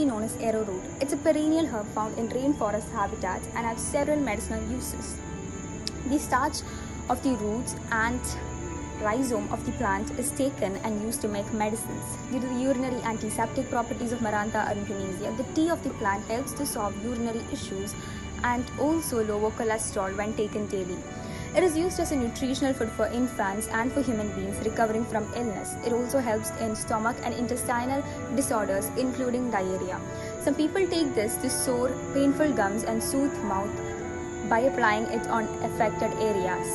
known as arrowroot. It's a perennial herb found in rainforest habitats and has several medicinal uses. The starch of the roots and rhizome of the plant is taken and used to make medicines. Due to the urinary antiseptic properties of Marantha arundinacea, the tea of the plant helps to solve urinary issues and also lower cholesterol when taken daily. It is used as a nutritional food for infants and for human beings recovering from illness. It also helps in stomach and intestinal disorders, including diarrhea. Some people take this to sore, painful gums and soothe mouth by applying it on affected areas.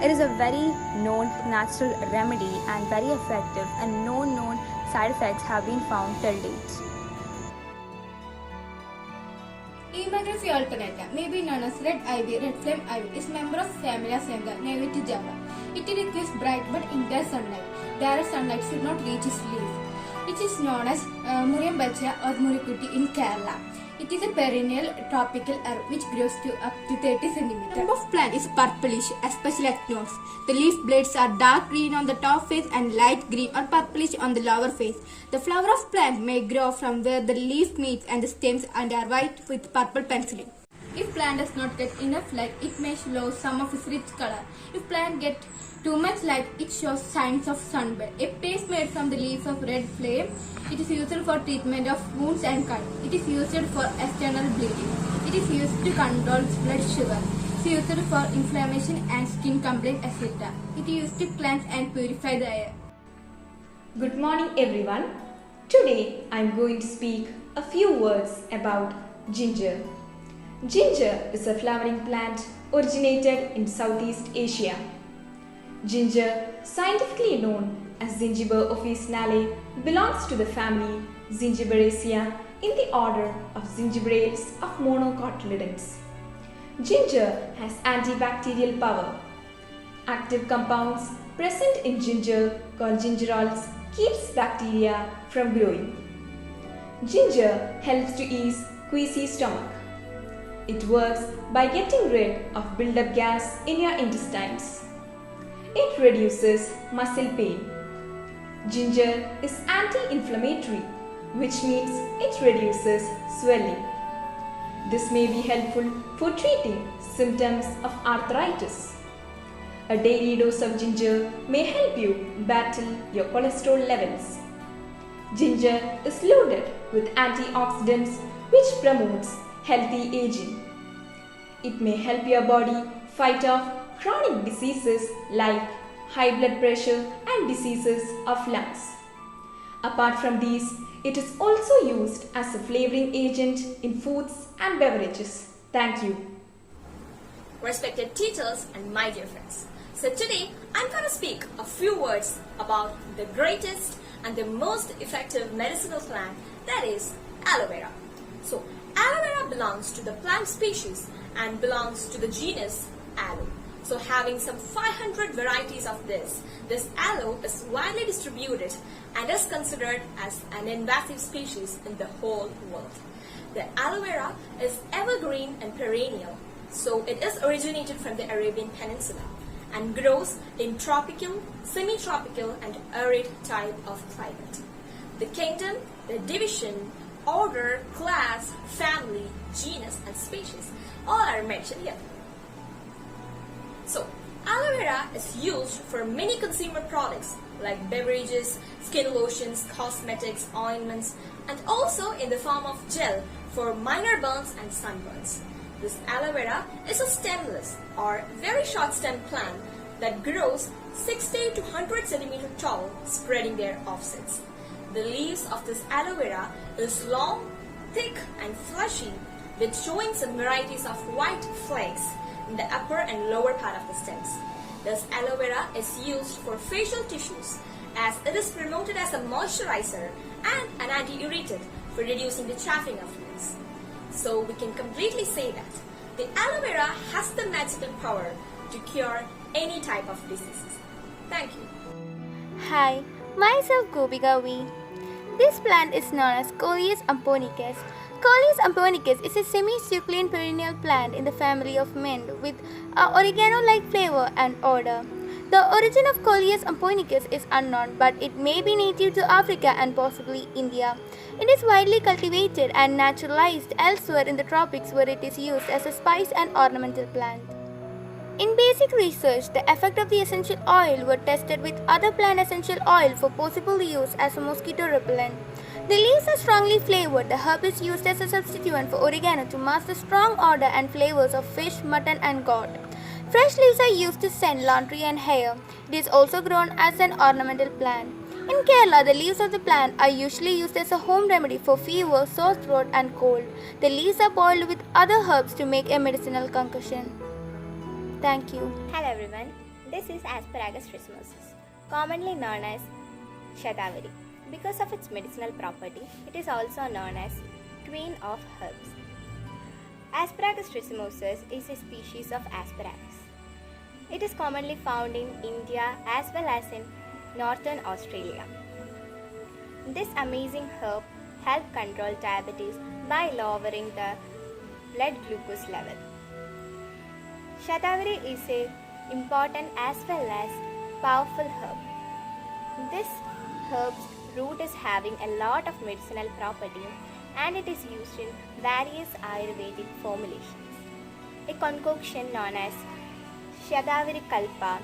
It is a very known natural remedy and very effective, and no known side effects have been found till date. Emergency alternata, may be known as red ivy, red flame ivy, is member of family Asaga, native Java. It requires bright but intense sunlight. Direct sunlight should not reach its leaf. It is known as Muriambacha or Murikutti in Kerala. It is a perennial tropical herb which grows to up to 30 cm. The top of plant is purplish, especially at nodes. The leaf blades are dark green on the top face and light green or purplish on the lower face. The flower of plant may grow from where the leaf meets and the stems and are white with purple penciling. If plant does not get enough light, it may lose some of its rich color. If plant get too much light, it shows signs of sunburn. A paste made from the leaves of red flame. It is used for treatment of wounds and cut. It is used for external bleeding. It is used to control blood sugar. It is used for inflammation and skin complaint, etc. It is used to cleanse and purify the air. Good morning everyone. Today I am going to speak a few words about ginger. Ginger is a flowering plant originated in Southeast Asia. Ginger, scientifically known as Zingiber officinale, belongs to the family Zingiberaceae in the order of zingiberales of monocotyledons. Ginger has antibacterial power. Active compounds present in ginger called gingerols keeps bacteria from growing. Ginger helps to ease queasy stomach. It works by getting rid of build-up gas in your intestines. It reduces muscle pain. Ginger is anti-inflammatory, which means it reduces swelling. This may be helpful for treating symptoms of arthritis. A daily dose of ginger may help you battle your cholesterol levels. Ginger is loaded with antioxidants which promotes healthy aging. It may help your body fight off chronic diseases like high blood pressure and diseases of lungs. Apart from these, it is also used as a flavoring agent in foods and beverages. Thank you. Respected teachers and my dear friends. So today I'm going to speak a few words about the greatest and the most effective medicinal plant, that is aloe vera. So aloe vera belongs to the plant species and belongs to the genus Aloe. So having some 500 varieties of this aloe is widely distributed and is considered as an invasive species in the whole world. The aloe vera is evergreen and perennial, so it is originated from the Arabian Peninsula and grows in tropical, semi-tropical and arid type of climate. The kingdom, the division, order, class, family, genus and species all are mentioned here. So, aloe vera is used for many consumer products like beverages, skin lotions, cosmetics, ointments, and also in the form of gel for minor burns and sunburns. This aloe vera is a stemless or very short stem plant that grows 60 to 100 cm tall, spreading their offsets. The leaves of this aloe vera is long, thick, and fleshy, with showing some varieties of white flakes in the upper and lower part of the stems. This aloe vera is used for facial tissues as it is promoted as a moisturizer and an anti-irritant for reducing the chafing of lips. So we can completely say that the aloe vera has the magical power to cure any type of diseases. Thank you. Hi, myself Gopika V. This plant is known as Coleus amponicus. Coleus amponicus is a semi-succulent perennial plant in the family of mint with a oregano-like flavor and odor. The origin of Coleus amponicus is unknown, but it may be native to Africa and possibly India. It is widely cultivated and naturalized elsewhere in the tropics where it is used as a spice and ornamental plant. In basic research, the effect of the essential oil were tested with other plant essential oil for possible use as a mosquito repellent. The leaves are strongly flavored. The herb is used as a substituent for oregano to mask the strong odor and flavors of fish, mutton, and goat. Fresh leaves are used to scent laundry and hair. It is also grown as an ornamental plant. In Kerala, the leaves of the plant are usually used as a home remedy for fever, sore throat, and cold. The leaves are boiled with other herbs to make a medicinal concoction. Thank you. Hello everyone, this is Asparagus trichmosus, commonly known as Shatavari. Because of its medicinal property, it is also known as Queen of Herbs. Asparagus trichmosus is a species of asparagus. It is commonly found in India as well as in northern Australia. This amazing herb helps control diabetes by lowering the blood glucose level. Shatavari is an important as well as powerful herb. This herb's root is having a lot of medicinal property and it is used in various Ayurvedic formulations. A concoction known as Shatavari Kalpa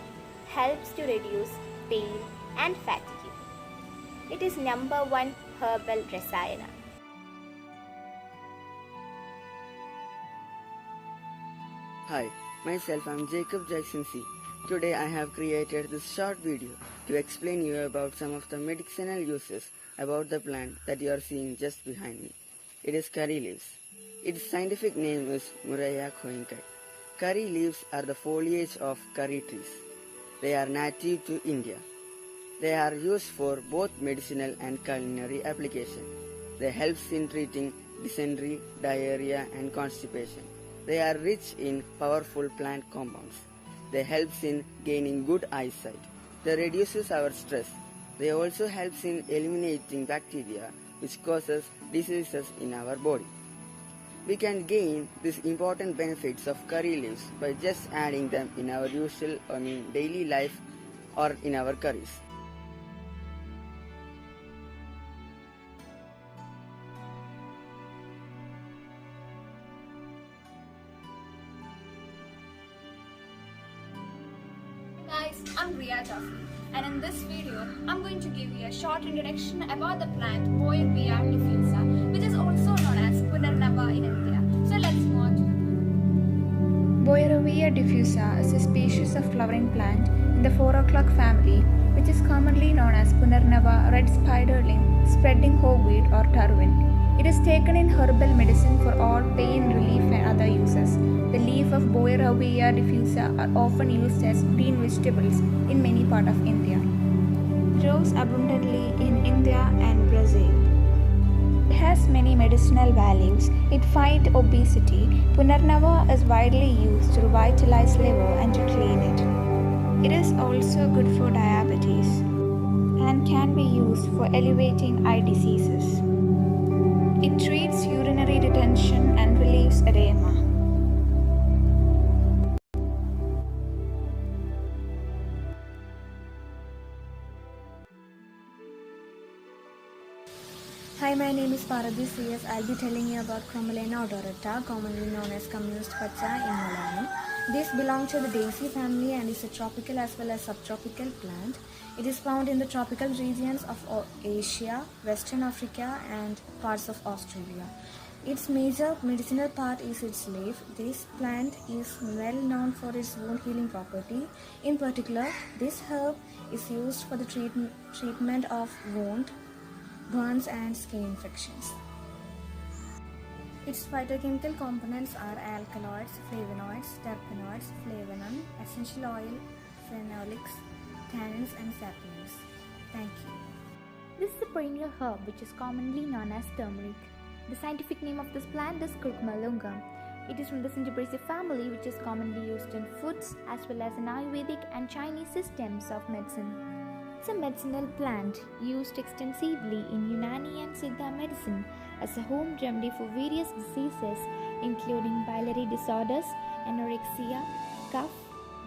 helps to reduce pain and fatigue. It is #1 herbal rasayana. Hi, myself I'm Jacob Jackson C. Today I have created this short video to explain you about some of the medicinal uses about the plant that you are seeing just behind me. It is curry leaves. Its scientific name is Murraya coenkai. Curry leaves are the foliage of curry trees. They are native to India. They are used for both medicinal and culinary application. They help in treating dysentery, diarrhea and constipation. They are rich in powerful plant compounds. They help in gaining good eyesight. They reduces our stress. They also help in eliminating bacteria which causes diseases in our body. We can gain these important benefits of curry leaves by just adding them in our daily life or in our curries. Guys, I'm Riya Jafri, and in this video, I'm going to give you a short introduction about the plant Boyervia diffusa, which is also known as Punarnava in India. So let's move on to it. Boyervia diffusa is a species of flowering plant in the 4 o'clock family, which is commonly known as Punarnava, red spiderling, spreading hogweed or turwin. It is taken in herbal medicine for all pain relief and other uses. The leaf of Boyervia diffusa are often used as green vegetables in many parts of India. It grows abundantly in India and Brazil. It has many medicinal values. It fights obesity. Punarnava is widely used to revitalize liver and to clean it. It is also good for diabetes and can be used for elevating eye diseases. It treats urinary retention and relieves edema. Hi, my name is Paradhi CS. I'll be telling you about Chromalena odorata, commonly known as Communist Pacha in Malayalam. This belongs to the Daisy family and is a tropical as well as subtropical plant. It is found in the tropical regions of Asia, Western Africa and parts of Australia. Its major medicinal part is its leaf. This plant is well known for its wound healing property. In particular, this herb is used for the treatment of wound, burns and skin infections. Its phytochemical components are alkaloids, flavonoids, terpenoids, flavonum, essential oil, phenolics, tannins and saponins. Thank you. This is a perennial herb which is commonly known as turmeric. The scientific name of this plant is Curcuma longum. It is from the Cinnabraceae family, which is commonly used in foods as well as in Ayurvedic and Chinese systems of medicine. It's a medicinal plant used extensively in Unani and Siddha medicine as a home remedy for various diseases including biliary disorders, anorexia, cough,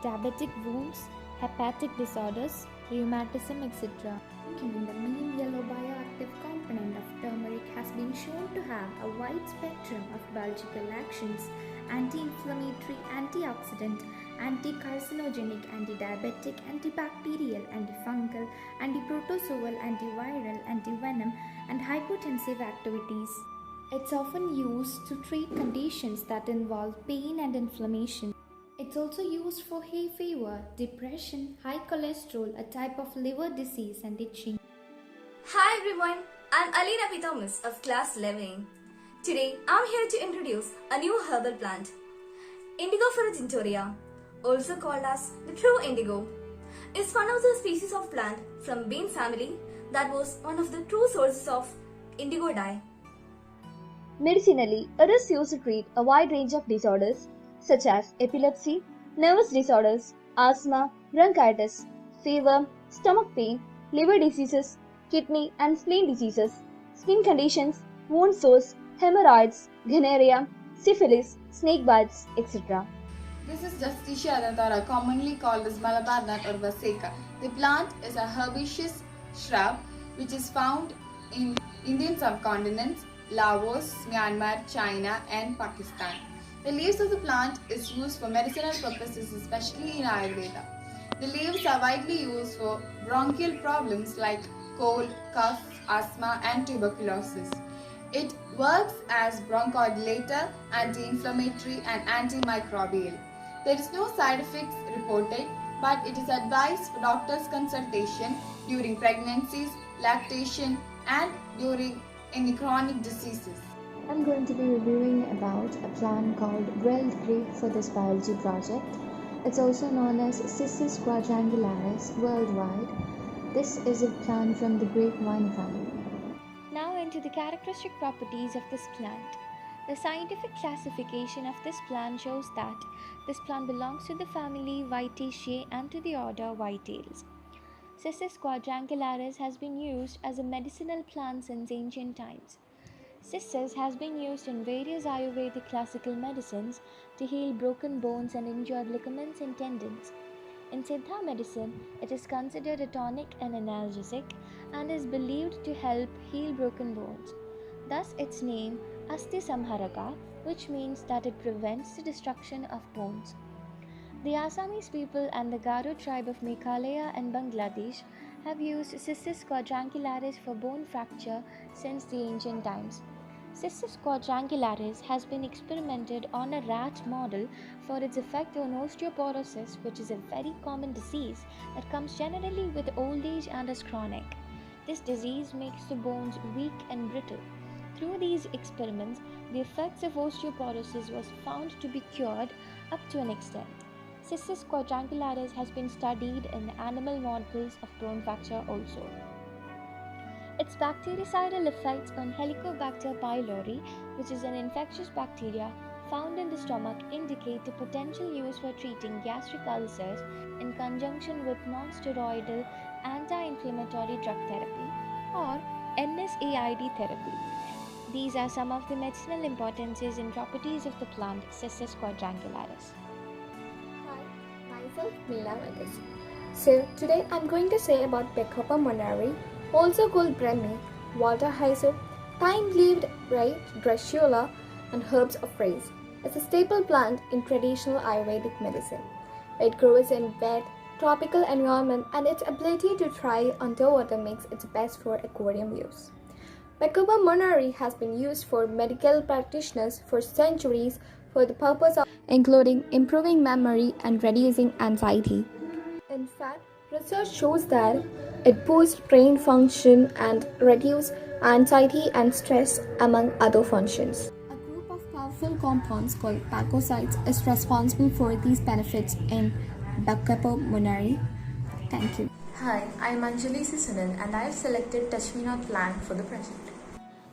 diabetic wounds, hepatic disorders, rheumatism, etc. The main yellow bioactive component of turmeric has been shown to have a wide spectrum of biological actions: anti-inflammatory, antioxidant, anti-carcinogenic, anti-diabetic, antibacterial, antifungal, antiprotozoal, antiviral, antivenom, and hypotensive activities. It's often used to treat conditions that involve pain and inflammation. It's also used for hay fever, depression, high cholesterol, a type of liver disease, and itching. Hi everyone, I'm Alina P. Thomas of class 11. Today I'm here to introduce a new herbal plant, Indigofera tinctoria, also called as the true indigo. It's one of the species of plant from bean family that was one of the true sources of indigo dye. Medicinally, it is used to treat a wide range of disorders such as epilepsy, nervous disorders, asthma, bronchitis, fever, stomach pain, liver diseases, kidney and spleen diseases, skin conditions, wound sores, hemorrhoids, gonorrhea, syphilis, snake bites, etc. This is Justicia adantara, commonly called as Malabar nut or Vaseca. The plant is a herbaceous shrub which is found in Indian subcontinents, Laos, Myanmar, China and Pakistan. The leaves of the plant is used for medicinal purposes, especially in Ayurveda. The leaves are widely used for bronchial problems like cold, cough, asthma and tuberculosis. It works as bronchodilator, anti-inflammatory and antimicrobial. There is no side effects reported, but it is advised for doctor's consultation during pregnancies, lactation and during any chronic diseases. I'm going to be reviewing about a plant called grilled grape for this biology project. It's also known as Cissus quadrangularis worldwide. This is a plant from the grapevine family. Now into the characteristic properties of this plant. The scientific classification of this plant shows that this plant belongs to the family Vitaceae and to the order Whitetails. Cissus quadrangularis has been used as a medicinal plant since ancient times. Cissus has been used in various Ayurvedic classical medicines to heal broken bones and injured ligaments and tendons. In Siddha medicine, it is considered a tonic and analgesic and is believed to help heal broken bones. Thus its name Asti Samharaka, which means that it prevents the destruction of bones. The Assamese people and the Garo tribe of Meghalaya and Bangladesh have used Cissus quadrangularis for bone fracture since the ancient times. Cissus quadrangularis has been experimented on a rat model for its effect on osteoporosis, which is a very common disease that comes generally with old age and is chronic. This disease makes the bones weak and brittle. Through these experiments, the effects of osteoporosis was found to be cured up to an extent. Cissus quadrangularis has been studied in animal models of bone fracture also. Its bactericidal effects on Helicobacter pylori, which is an infectious bacteria found in the stomach, indicate the potential use for treating gastric ulcers in conjunction with non-steroidal anti-inflammatory drug therapy or NSAID therapy. These are some of the medicinal importances and properties of the plant Cissus quadrangularis. Hi, myself Meena Vegas. So today I'm going to say about Bacopa monnieri, also called Brahmi, water hyssop, thyme-leaved rye, drusilla, and herbs of rice. It's a staple plant in traditional Ayurvedic medicine. It grows in wet, tropical environment and its ability to thrive underwater makes it best for aquarium use. Bacopa monnieri has been used for medical practitioners for centuries for the purpose of including improving memory and reducing anxiety. In fact, research shows that it boosts brain function and reduces anxiety and stress among other functions. A group of powerful compounds called phagocytes is responsible for these benefits in Bacopa monnieri. Thank you. Hi, I am Anjali Sisanan and I have selected touch-me-not plant for the present.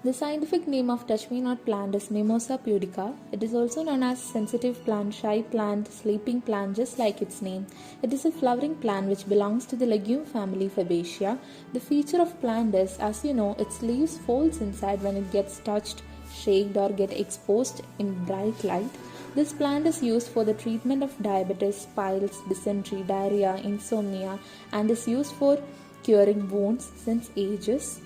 The scientific name of touch-me-not plant is Mimosa pudica. It is also known as sensitive plant, shy plant, sleeping plant, just like its name. It is a flowering plant which belongs to the legume family Fabaceae. The feature of plant is, as you know, its leaves folds inside when it gets touched, shaked or get exposed in bright light. This plant is used for the treatment of diabetes, piles, dysentery, diarrhea, insomnia, and is used for curing wounds since ages.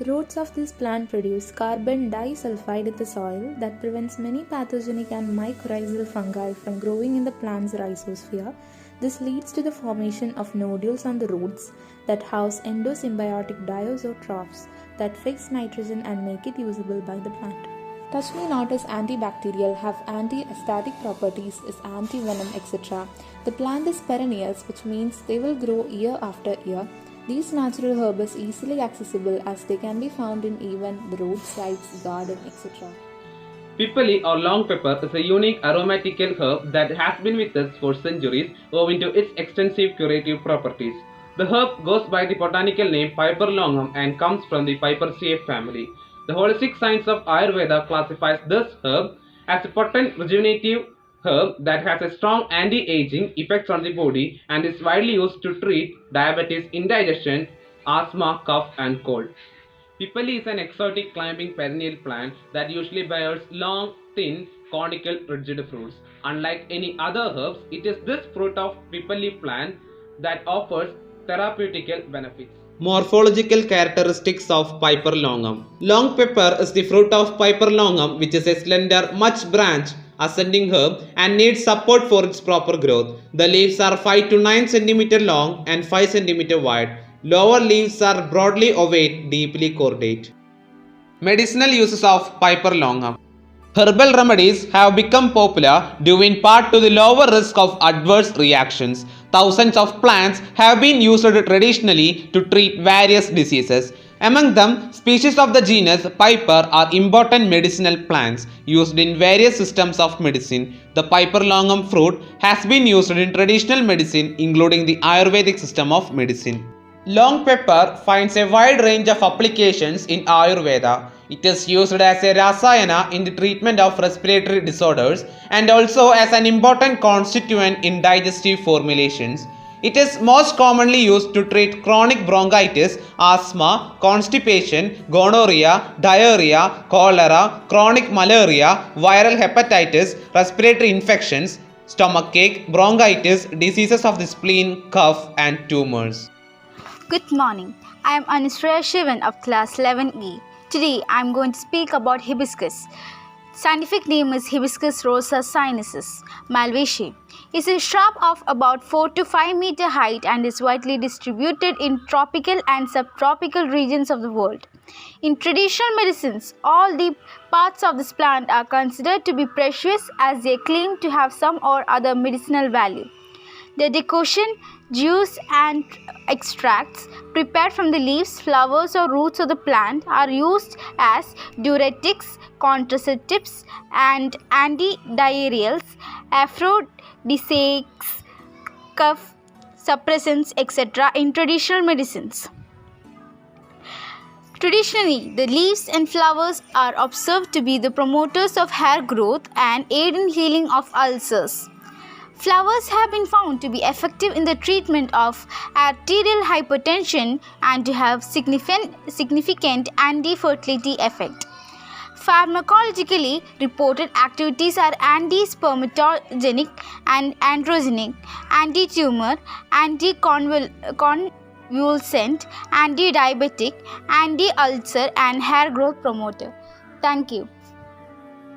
Roots of this plant produce carbon disulfide in the soil that prevents many pathogenic and mycorrhizal fungi from growing in the plant's rhizosphere. This leads to the formation of nodules on the roots that house endosymbiotic diazotropes that fix nitrogen and make it usable by the plant. Touch Me Not is antibacterial, have anti-aesthetic properties, is anti-venom, etc. The plant is perennials, which means they will grow year after year. These natural herbs are easily accessible as they can be found in even the roadsides, garden, etc. Pipali or long pepper is a unique aromatical herb that has been with us for centuries owing to its extensive curative properties. The herb goes by the botanical name Piper longum and comes from the Pipercaceae family. The holistic science of Ayurveda classifies this herb as a potent rejuvenative herb that has a strong anti-aging effects on the body and is widely used to treat diabetes, indigestion, asthma, cough and cold. Pipali is an exotic climbing perennial plant that usually bears long, thin, conical, rigid fruits. Unlike any other herbs, it is this fruit of Pipali plant that offers therapeutical benefits. Morphological characteristics of Piper longum. Long pepper is the fruit of Piper longum, which is a slender, much branched, ascending herb and needs support for its proper growth. The leaves are 5 to 9 cm long and 5 cm wide. Lower leaves are broadly ovate, deeply cordate. Medicinal uses of Piper longum. Herbal remedies have become popular due in part to the lower risk of adverse reactions. Thousands of plants have been used traditionally to treat various diseases. Among them, species of the genus Piper are important medicinal plants used in various systems of medicine. The Piper longum fruit has been used in traditional medicine, including the Ayurvedic system of medicine. Long pepper finds a wide range of applications in Ayurveda. It is used as a rasayana in the treatment of respiratory disorders and also as an important constituent in digestive formulations. It is most commonly used to treat chronic bronchitis, asthma, constipation, gonorrhea, diarrhea, cholera, chronic malaria, viral hepatitis, respiratory infections, stomachache, bronchitis, diseases of the spleen, cough and tumors. Good morning. I am Anushraya Shivan of class 11E. Today I am going to speak about hibiscus. Scientific name is Hibiscus rosa sinensis, Malvaceae. It is a shrub of about 4 to 5 meter height and is widely distributed in tropical and subtropical regions of the world. In traditional medicines, all the parts of this plant are considered to be precious as they claim to have some or other medicinal value. The decoction, juice and extracts prepared from the leaves, flowers or roots of the plant are used as diuretics, contraceptives and antidiarrheals, aphrodisiacs, cough suppressants, etc. in traditional medicines. Traditionally, the leaves and flowers are observed to be the promoters of hair growth and aid in healing of ulcers. Flowers have been found to be effective in the treatment of arterial hypertension and to have significant anti-fertility effect. Pharmacologically reported activities are anti-spermatogenic and androgenic, anti-tumor, anti-convulsant, anti-diabetic, anti-ulcer and hair growth promoter. Thank you.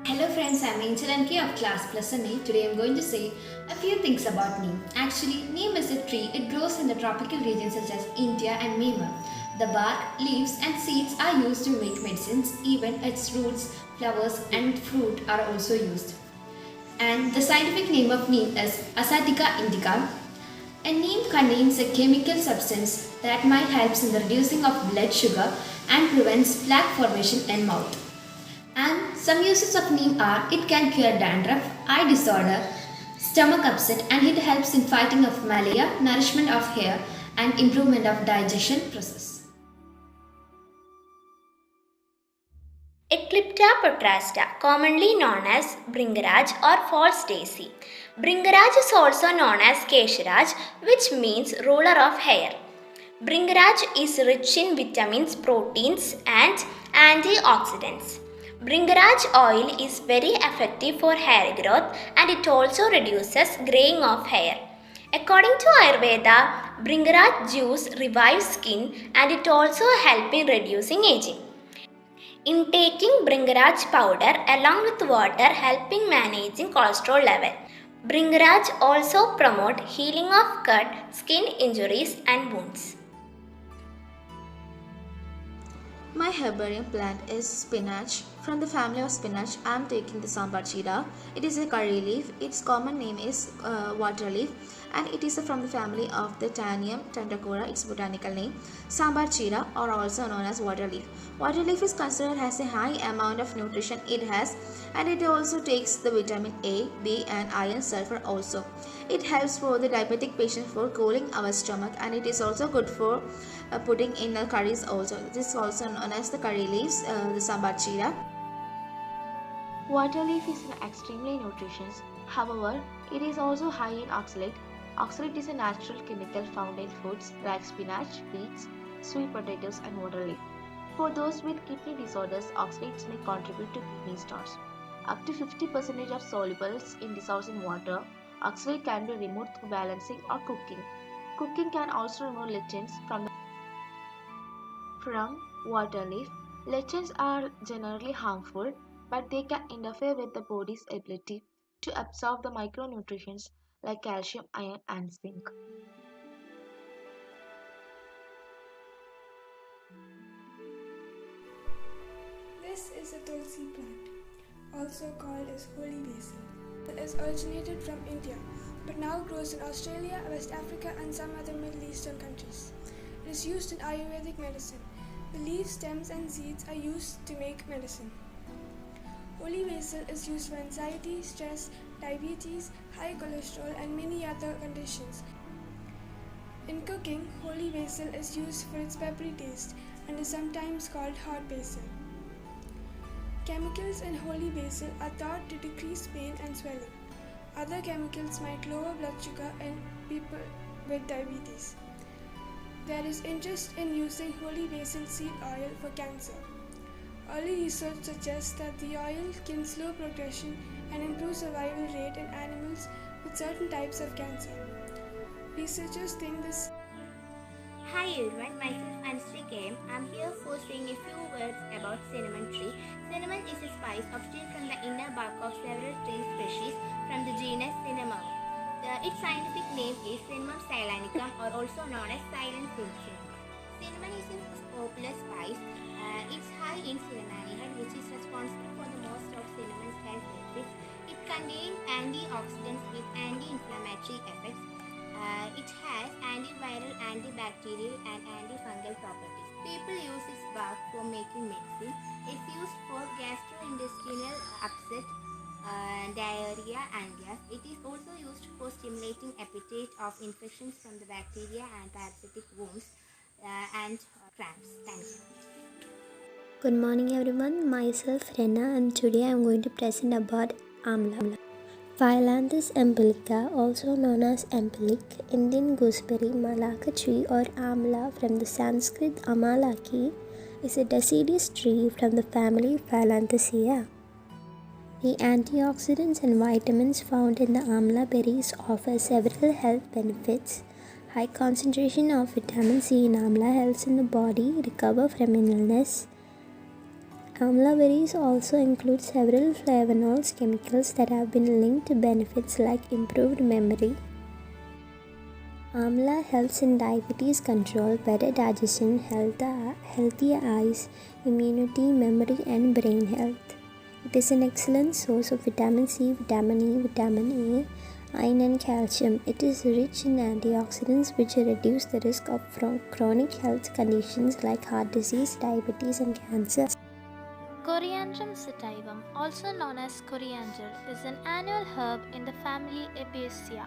Hello friends, I am Angel NK of class plus NA. Today I am going to say a few things about neem. Actually, neem is a tree. It grows in the tropical regions such as India and Myanmar. The bark, leaves and seeds are used to make medicines. Even its roots, flowers and fruit are also used. And the scientific name of neem is Asatica indica. A neem contains a chemical substance that might help in the reducing of blood sugar and prevents plaque formation in mouth. And some uses of neem are, it can cure dandruff, eye disorder, stomach upset and it helps in fighting of malaria, nourishment of hair and improvement of digestion process. Eclipta protrasta, commonly known as Bringaraj or false daisy. Bringaraj is also known as Kesharaj, which means ruler of hair. Bringaraj is rich in vitamins, proteins and antioxidants. Bringaraj oil is very effective for hair growth and it also reduces graying of hair. According to Ayurveda, Bringaraj juice revives skin and it also helps in reducing aging. In taking Bringaraj powder along with water helping managing cholesterol level. Bringaraj also promote healing of cut, skin injuries and wounds. My herbarium plant is spinach. From the family of spinach, I am taking the sambar chira. It is a curry leaf. Its common name is water leaf, and it is from the family of the Tanium tentacora. Its botanical name, sambar chira, or also known as water leaf. Water leaf is considered as a high amount of nutrition it has, and it also takes the vitamin A, B, and iron, sulfur also. It helps for the diabetic patient for cooling our stomach, and it is also good for putting in the curries also. This is also known as the curry leaves, the sambar chira. Water leaf is extremely nutritious. However, it is also high in oxalate. Oxalate is a natural chemical found in foods like spinach, beets, sweet potatoes, and water leaf. For those with kidney disorders, oxalates may contribute to kidney stones. Up to 50% of solubles in dissolved in water, oxalate can be removed through balancing or cooking. Cooking can also remove lectins from water leaf. Lectins are generally harmful, but they can interfere with the body's ability to absorb the micronutrients like calcium, iron, and zinc. This is a tulsi plant, also called as holy basil. It is originated from India, but now grows in Australia, West Africa, and some other Middle Eastern countries. It is used in Ayurvedic medicine. The leaves, stems, and seeds are used to make medicine. Holy basil is used for anxiety, stress, diabetes, high cholesterol, and many other conditions. In cooking, holy basil is used for its peppery taste and is sometimes called hot basil. Chemicals in holy basil are thought to decrease pain and swelling. Other chemicals might lower blood sugar in people with diabetes. There is interest in using holy basil seed oil for cancer. Early research suggests that the oil can slow progression and improve survival rate in animals with certain types of cancer. Researchers think this. Hi everyone, myself Anushree K. I'm here for saying a few words about cinnamon tree. Cinnamon is a spice obtained from the inner bark of several tree species from the genus Cinnamon. Its scientific name is Cinnamon stylinicum, or also known as silent cinnamon. Cinnamon is a popular spice. It's high in cinnamide, which is responsible for the most of cinnamon's health benefits. It contains antioxidants with anti-inflammatory effects. It has antiviral, antibacterial, and antifungal properties. People use its bark for making medicine. It's used for gastrointestinal upset, diarrhea, and gas. It is also used for stimulating appetite of infections from the bacteria and parasitic wounds and cramps. Thanks. Good morning everyone, myself Rena, and today I am going to present about Amla. Phyllanthus empirica, also known as empiric, Indian gooseberry, Malacca tree or Amla from the Sanskrit Amalaki, is a deciduous tree from the family Phyllanthacea. The antioxidants and vitamins found in the Amla berries offer several health benefits. High concentration of vitamin C in Amla helps in the body recover from an illness. Amla berries also include several flavonols, chemicals that have been linked to benefits like improved memory. Amla helps in diabetes control, better digestion, healthier eyes, immunity, memory, and brain health. It is an excellent source of vitamin C, vitamin E, vitamin A, iron, and calcium. It is rich in antioxidants which reduce the risk of chronic health conditions like heart disease, diabetes, and cancer. Coriandrum sativum, also known as coriander, is an annual herb in the family Apiaceae.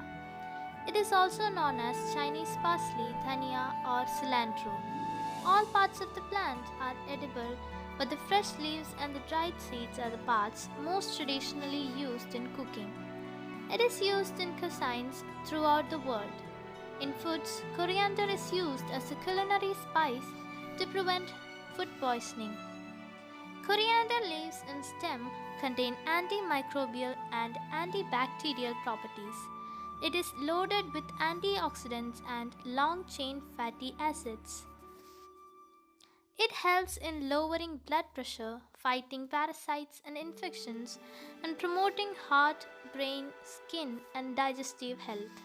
It is also known as Chinese parsley, dhania, or cilantro. All parts of the plant are edible, but the fresh leaves and the dried seeds are the parts most traditionally used in cooking. It is used in cuisines throughout the world. In foods, coriander is used as a culinary spice to prevent food poisoning. Coriander leaves and stem contain antimicrobial and antibacterial properties. It is loaded with antioxidants and long chain fatty acids. It helps in lowering blood pressure, fighting parasites and infections, and promoting heart, brain, skin, and digestive health.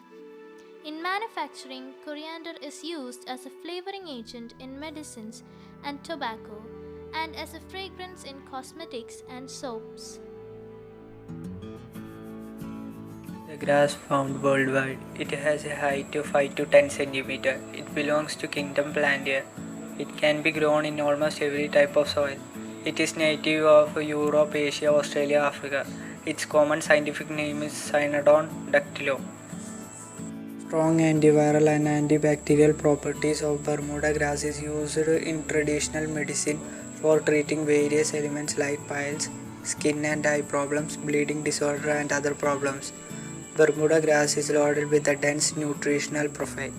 In manufacturing, coriander is used as a flavoring agent in medicines and tobacco, and as a fragrance in cosmetics and soaps. The grass found worldwide. It has a height of 5 to 10 centimeter. It belongs to kingdom Plantae. It can be grown in almost every type of soil. It is native of Europe, Asia, Australia, Africa. Its common scientific name is Cynodon dactylo. Strong antiviral and antibacterial properties of Bermuda grass is used in traditional medicine for treating various ailments like piles, skin and eye problems, bleeding disorder and other problems. Bermuda grass is loaded with a dense nutritional profile.